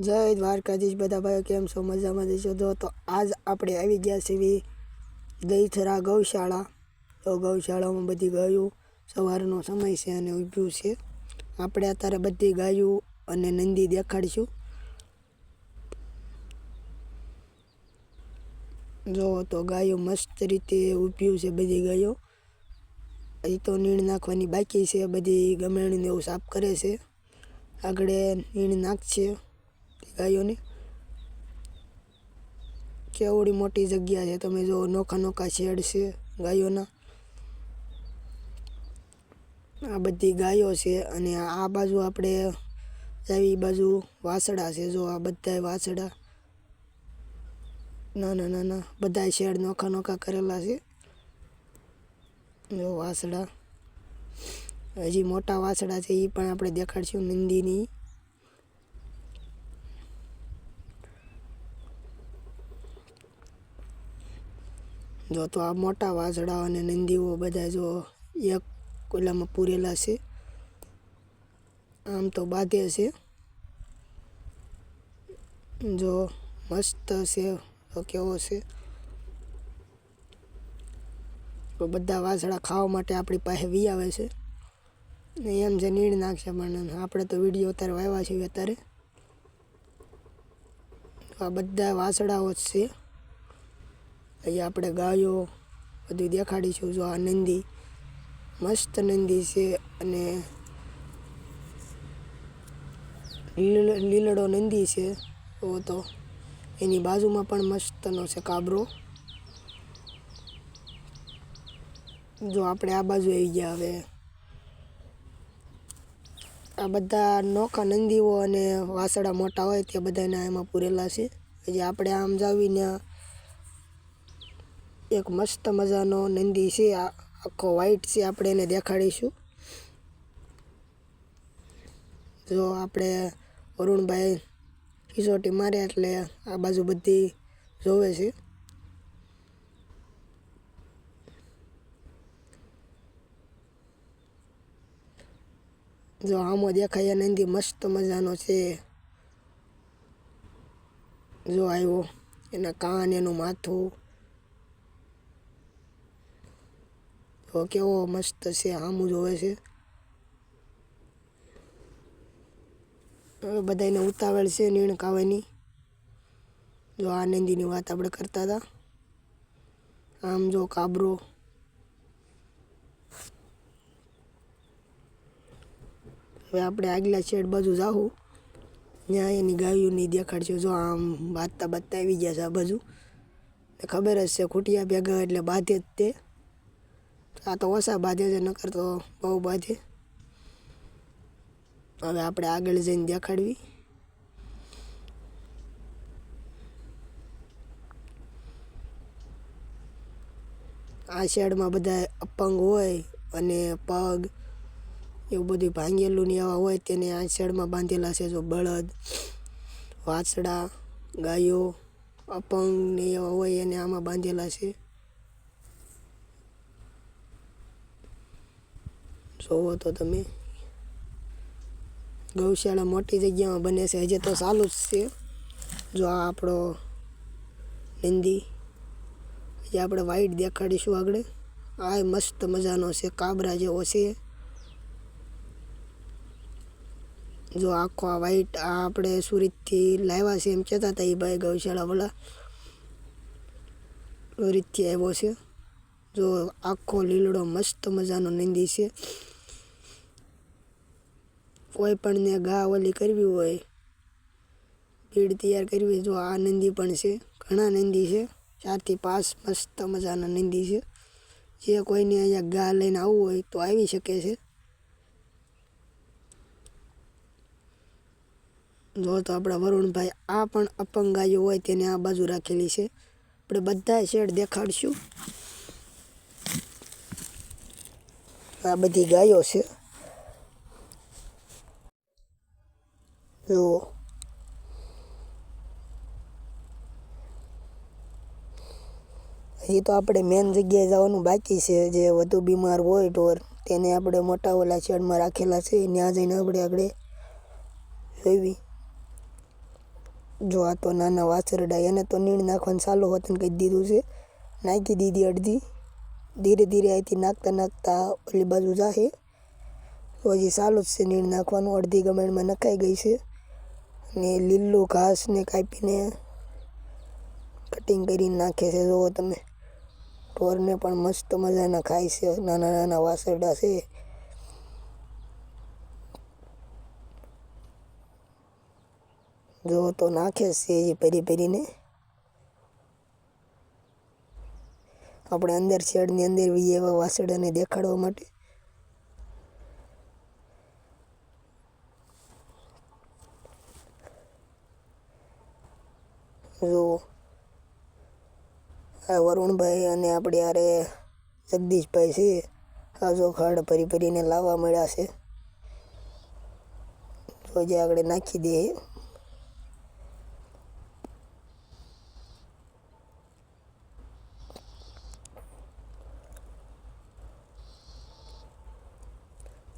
જય દ્વારકાધીશ બધા ભાઈઓ, કેમ છો? મજામાં જશો? તો આજ આપણે આવી ગયા છીએ દહીથરા ગૌશાળા. તો ગૌશાળામાં બધી ગાયો સવારનો સમય છે અને ઊભ્યું છે. આપણે અત્યારે બધી ગાયો અને નંદી દેખાડીશું. જો તો ગાયો મસ્ત રીતે ઊભ્યું છે. બધી ગાયો હજી તો નીણ નાખવાની બાકી છે. બધી ગમેણીને એવું સાફ કરે છે. આગળ નીણ નાખશે ગાયોને. કેવડી મોટી જગ્યા છે, તમે જો. નોખા નોખા શેડ છે ગાયોના. આ બધી ગાયો છે અને આ બાજુ આપણે આવી બાજુ વાસડા છે. જો આ બધા વાસડા નાના નાના બધા શેડ નોખા નોખા કરેલા છે. જો વાસડા હજી મોટા વાસડા છે, એ પણ આપણે દેખાડશું નંદીની. જો તો આ મોટા વાસડા અને નંદીઓ બધા જો એક કોલામાં પૂરેલા છે. આમ તો બાંધે છે. જો મસ્ત છે. તો કેવો છે. તો બધા વાસડા ખાવા માટે આપણી પાસે વી આવે છે ને એમ જે નીણ નાખશે. પણ આપણે તો વિડીયો અત્યારે વાવ્યા છીએ. અત્યારે આ બધા વાસડાઓ જ છે. અહીંયા આપણે ગાયો બધું દેખાડીશું. જો આ નંદી મસ્ત નંદી છે અને લીલડો નંદી છે. તો એની બાજુમાં પણ મસ્તનો છે કાબરો. જો આપણે આ બાજુ આવી ગયા. હવે આ બધા નોખા નંદીઓ અને વાસડા મોટા હોય તે બધાના એમાં પૂરેલા છે. હજી આપણે આમ જાવીને એક મસ્ત મજાનો નંદી છે, આખો વ્હાઈટ છે. આપણે એને દેખાડીશું. જો આપણે વરુણભાઈ ખીસોટી મારે એટલે આ બાજુ બધી જોવે છે. જો આમો દેખાય નંદી મસ્ત મજાનો છે. જો આવ્યો એના કાન, એનું માથું તો કેવો મસ્ત છે. આમું જોવે છે. હવે બધાને ઉતાવળ છે નીણ ખાવાની. જો આ નંદીની વાત આપણે કરતા હતા. આમ જો કાબરો. હવે આપણે આગલા શેડ બાજુ જાવું. ત્યાં એની ગાયોની દેખાડશે. જો આમ બાંધતા બાંધતા આવી ગયા છે આ બાજુ. ખબર જ છે ખૂટિયા ભેગા એટલે બાંધે જ તે. આ તો ઓછા બાંધે છે, નકર તો બહુ બાંધે. હવે આપણે આગળ જઈને દેખાડવી. આ શેડમાં બધા અપંગ હોય અને પગ એવું બધું ભાંગેલું ને એવા હોય તેને આ શેડમાં બાંધેલા છે. જો બળદ, વાછડા, ગાયો અપંગ ને એવા હોય એને આમાં બાંધેલા છે. જોવો તો તમે. ગૌશાળા મોટી જગ્યામાં બને છે. હજી તો ચાલુ જ છે. જો આ આપણો નંદી. હજી આપણે વાઈટ દેખાડીશું આગળ. આ મસ્ત મજાનો છે, કાબરા જેવો છે. જો આખો આ વાઈટ આ આપણે સુરતથી લાવ્યા છે એમ કહેતા હતા એ ભાઈ ગૌશાળાવાળા. સુરતથી આવ્યો છે. જો આખો લીલડો મસ્ત મજાનો નંદી છે. કોઈ પણને ઘા ઓલી કરવી હોય, ભીડ તૈયાર કરવી, જો આ નંદી પણ છે. ઘણા નંદી છે, 4 થી 5 મસ્ત મજાના નંદી છે. જે કોઈને અહીંયા ઘા લઈને આવવું હોય તો આવી શકે છે. જો તો આપણા વરુણભાઈ આ પણ અપંગ ગાયો હોય તેને આ બાજુ રાખેલી છે. આપણે બધા શેડ દેખાડશું. આ બધી ગાયો છે. જો હજી તો આપણે મેન જગ્યાએ જવાનું બાકી છે. જે વધુ બીમાર હોય ઢોર તેને આપણે મોટા ઓલા શેડમાં રાખેલા છે. ત્યાં જઈને આપણે આગળ જોઈવી. જો આ તો નાના વાછરડા, એને તો નીણ નાખવાનું ચાલુ હોતું કહી દીધું છે. નાખી દીધી અડધી. ધીરે ધીરે અહીંથી નાખતા નાખતા ઓલી બાજુ જાહે. તો હજી ચાલુ જ છે નીણ નાખવાનું. અડધી ગમેણમાં નખાઈ ગઈ છે. ને લીલું ઘાસને કાપીને કટિંગ કરીને નાખે છે. જુઓ તમે, ઢોરને પણ મસ્ત મજાના ખાય છે. નાના નાના વાછરડા છે. જો તો નાખે છે એ ભરી ભરીને. આપણે અંદર શેડની અંદર બી એવા વાછરડાને દેખાડવા માટે. જો આ વરુણભાઈ અને આપણે યારે જગદીશભાઈ છે. આ જો ખાડ ભરી ભરીને લાવવા મળ્યા છે. તો જે આગળ નાખી દે.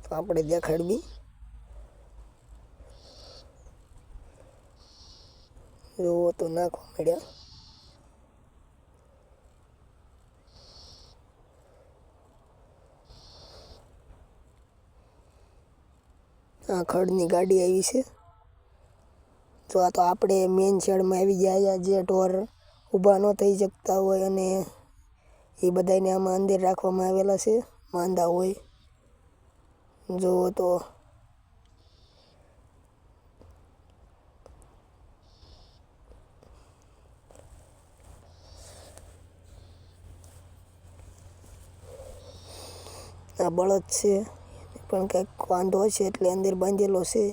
તો આપણે દેખાડવી. જોવો તો નાખવા મળ્યા. આ ખડની ગાડી આવી છે. તો આ તો આપણે મેઇન શેડમાં આવી ગયા. જે ઢોર ઊભા ન થઈ શકતા હોય અને એ બધાને આમાં અંદર રાખવામાં આવેલા છે. માંદા હોય. જુઓ તો આ બળદ છે, પણ કંઈક વાંધો છે એટલે અંદર બાંધેલો છે.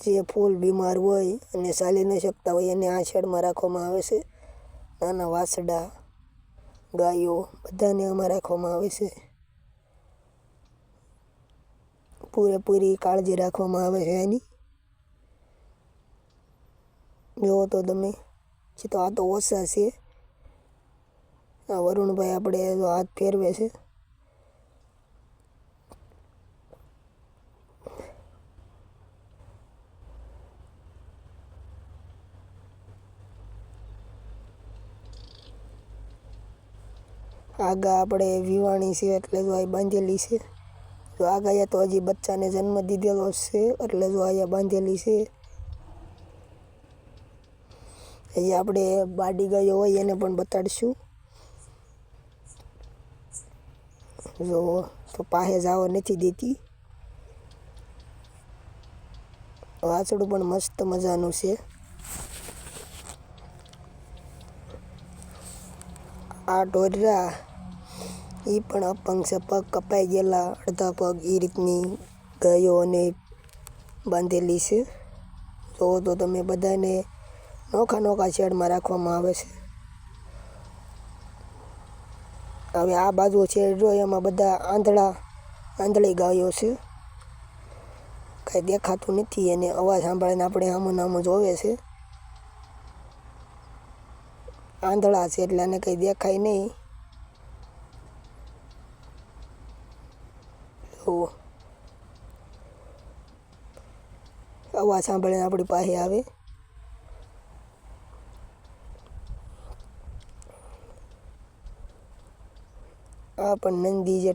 જે ફૂલ બીમાર હોય અને ચાલી ન શકતા હોય એને આ શેડમાં રાખવામાં આવે છે. નાના વાછરડા, ગાયો બધાને આમાં રાખવામાં આવે છે. પૂરેપૂરી કાળજી રાખવામાં આવે છે એની. જુઓ તો તમે, તો આ તો ઓછા છે. આ વરુણભાઈ આપણે હાથ ફેરવે છે. આગા આપણે વિવાણી છે એટલે જો આ બાંધેલી છે. જો આ ગાય તો હજી બચ્ચાને જન્મ દીધેલો છે એટલે જો અહીંયા બાંધેલી છે. હજી આપણે બાડી ગાયો હોય એને પણ બતાડીશું. જો તો પાસે જવા નથી દેતી. વાછડું પણ મસ્ત મજાનું છે. આ ઢોરા એ પણ અપંગ છે. પગ કપાઈ ગયેલા, અડધા પગ એ રીતની ગાયો અને બાંધેલી છે. જો તો તમે, બધાને નોખા નોખા શેડમાં રાખવામાં આવે છે. હવે આ બાજુ શેડ જો એમાં બધા આંધળી ગાયો છે. કાંઈ દેખાતું નથી. એને અવાજ સાંભળીને આપણે આમું નામું જોવે છે. આંધળા છે એટલે આને કંઈ દેખાય નહીં. અવાજ સાંભળીને આપણી પાસે આવે. આ પણ નંદી જે